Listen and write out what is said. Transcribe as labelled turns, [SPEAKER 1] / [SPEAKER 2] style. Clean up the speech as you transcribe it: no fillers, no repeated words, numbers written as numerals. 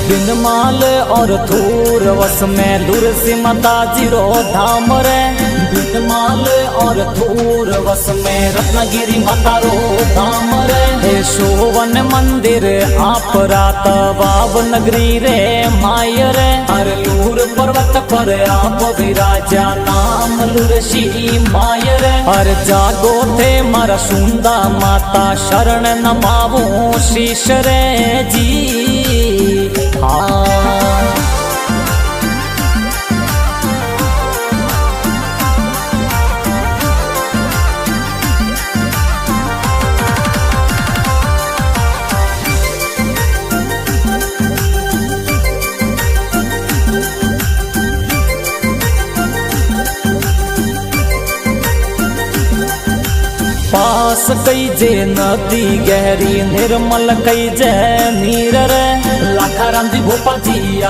[SPEAKER 1] बिनमाल और थूर वस में लुरसी माता जीरो धाम रे। बिनमाल और थूर वस में रत्नगिरी माता रो धाम रे। हे शोवन मंदिर आप रात बाब नगरी रे माय रे। हर लूर पर्वत पर आप विराजा नाम लुरसी माय रे। हर जागो थे मारा सुंदा माता शरण नमावो शीश रे जी। हाँ पास कई जे नदी गहरी निर्मल कई जे नीर रे। लाखा राम जी भोपाल जी।